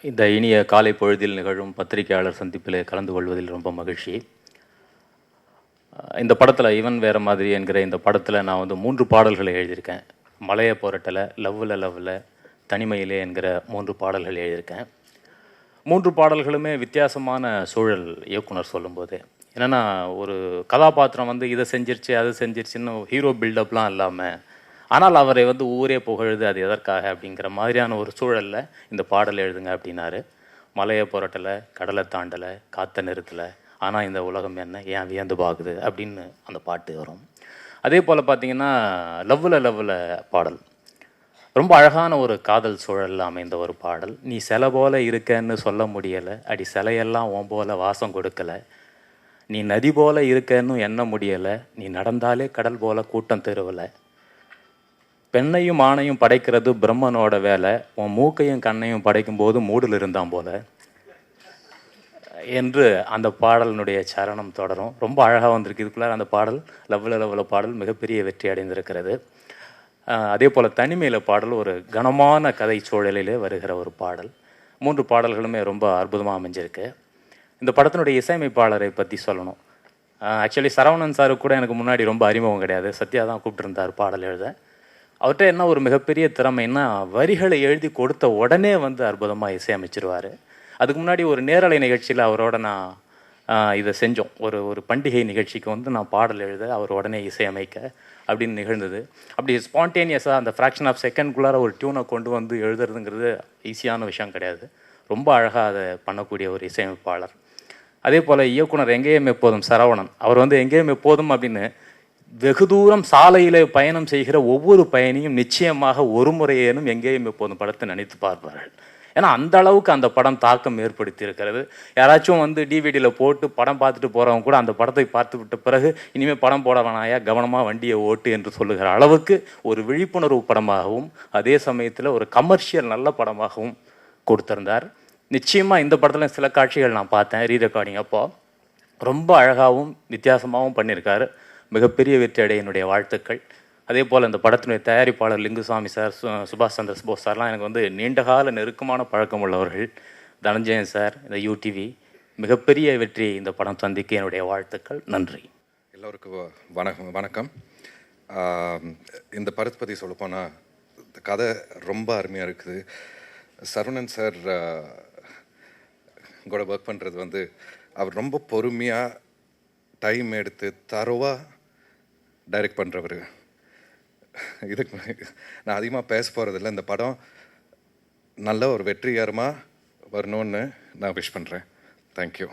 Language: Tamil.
இந்த இனிய காலை பொழுதில் நிகழும் பத்திரிகையாளர் சந்திப்பில் கலந்து கொள்வதில் ரொம்ப மகிழ்ச்சி. இந்த படத்தில் இவன் வேறு மாதிரி என்கிற இந்த படத்தில் நான் வந்து 3 பாடல்களை எழுதியிருக்கேன். மலைய போரட்டல, லவ்வில், தனிமையிலே என்கிற 3 பாடல்கள் எழுதியிருக்கேன். 3 பாடல்களுமே வித்தியாசமான சூழல் இயக்குனர் சொல்லும்போது. என்னென்னா, ஒரு கதாபாத்திரம் வந்து இதை செஞ்சிருச்சு அது செஞ்சிருச்சுன்னு ஹீரோ பில்டப்லாம் இல்லாமல், ஆனால் அவரை வந்து ஊரே புகழுது அது எதற்காக அப்படிங்கிற மாதிரியான ஒரு சூழலில் இந்த பாடல் எழுதுங்க அப்படின்னாரு. மலையை புரட்டலை, கடலை தாண்டலை, காற்ற நிறுத்தலை, ஆனால் இந்த உலகம் என்ன ஏன் வியந்து பார்க்குது அப்படின்னு அந்த பாட்டு வரும். அதே போல் பார்த்திங்கன்னா லவ்வில் பாடல் ரொம்ப அழகான ஒரு காதல் சூழலில் அமைந்த ஒரு பாடல். நீ சிலை போல இருக்கன்னு சொல்ல முடியலை, அடி சிலையெல்லாம் உன் போல வாசம் கொடுக்கலை, நீ நதி போல இருக்கன்னு எண்ண முடியலை, நீ நடந்தாலே கடல் போல கூட்டம் தெருவில், பெண்ணையும் ஆணையும் படைக்கிறது பிரம்மனோட வேலை, உன் மூக்கையும் கண்ணையும் படைக்கும்போது மூடில் இருந்தான் போல என்று அந்த பாடலினுடைய சரணம் தொடரும். ரொம்ப அழகாக வந்திருக்கு. இதுக்குள்ளார அந்த பாடல் லவ்வில் பாடல் மிகப்பெரிய வெற்றி அடைந்திருக்கிறது. அதே போல் தனிமையில் பாடல் ஒரு கனமான கதை சூழலிலே வருகிற ஒரு பாடல். 3 பாடல்களுமே ரொம்ப அற்புதமாக அமைஞ்சிருக்கு. இந்த படத்தினுடைய இசையமைப்பாளரை பற்றி சொல்லணும். ஆக்சுவலி சரவணன் சாருக்கு கூட எனக்கு முன்னாடி ரொம்ப அறிமுகம் கிடையாது. சத்யா தான் கூப்பிட்டுருந்தார் பாடல் எழுத. அவர்கிட்ட என்ன ஒரு மிகப்பெரிய திறமைன்னா, வரிகளை எழுதி கொடுத்த உடனே வந்து அற்புதமாக இசையமைச்சிருவார். அதுக்கு முன்னாடி ஒரு நேரலை நிகழ்ச்சியில் அவரோட நான் இதை செஞ்சோம். ஒரு பண்டிகை நிகழ்ச்சிக்கு வந்து நான் பாடல் எழுத அவர் உடனே இசையமைக்க அப்படின்னு நிகழ்ந்தது. அப்படி ஸ்பான்டேனியஸாக அந்த ஃப்ராக்ஷன் ஆஃப் செகண்ட்குள்ளார ஒரு டியூனை கொண்டு வந்து எழுதுறதுங்கிறது ஈஸியான விஷயம் கிடையாது. ரொம்ப அழகாக அதை பண்ணக்கூடிய ஒரு இசையமைப்பாளர். அதே போல் இயக்குனர் எங்கேயும் எப்போதும் சரவணன், அவர் வந்து எங்கேயும் எப்போதும் அப்படின்னு வெகு தூரம் சாலையில் பயணம் செய்கிற ஒவ்வொரு பயணியும் நிச்சயமாக ஒரு முறையேனும் எங்கேயும் எப்போதும் படத்தை நினைத்து பார்ப்பார்கள். ஏன்னா அந்த அளவுக்கு அந்த படம் தாக்கம் ஏற்படுத்தி இருக்கிறது. யாராச்சும் வந்து டிவிடியில் போட்டு படம் பார்த்துட்டு போகிறவங்க கூட அந்த படத்தை பார்த்து விட்ட பிறகு இனிமேல் படம் போட வேணாயா, கவனமாக வண்டியை ஓட்டு என்று சொல்லுகிற அளவுக்கு ஒரு விழிப்புணர்வு படமாகவும் அதே சமயத்தில் ஒரு கமர்ஷியல் நல்ல படமாகவும் கொடுத்திருந்தார். நிச்சயமாக இந்த படத்தில் சில காட்சிகள் நான் பார்த்தேன் ரீரெக்கார்டிங் அப்போ. ரொம்ப அழகாகவும் வித்தியாசமாகவும் பண்ணியிருக்காரு. மிகப்பெரிய வெற்றி அடைய என்னுடைய வாழ்த்துக்கள். அதே போல் இந்த படத்தினுடைய தயாரிப்பாளர் லிங்குசாமி சார், சுபாஷ் சந்திர போஸ் சார்லாம் எனக்கு வந்து நீண்டகால நெருக்கமான பழக்கம் உள்ளவர்கள். தனஞ்சயன் சார், இந்த யூடிவி மிகப்பெரிய வெற்றி இந்த படம் சந்திக்க என்னுடைய வாழ்த்துக்கள். நன்றி. எல்லோருக்கும் வணக்கம். இந்த படத்தை பற்றி சொல்லப்போனால் இந்த கதை ரொம்ப அருமையாக இருக்குது. சரவணன் சார் கூட ஒர்க் பண்ணுறது வந்து அவர் ரொம்ப பொறுமையாக டைம் எடுத்து தரோவாக டைரக்ட் பண்ணுறவர். இதுக்கு நான் அதிகமாக பேச போகிறதில்ல. இந்த படம் நல்ல ஒரு வெற்றிகரமாக வரணும்னு நான் விஷ் பண்ணுறேன். தேங்க்யூ.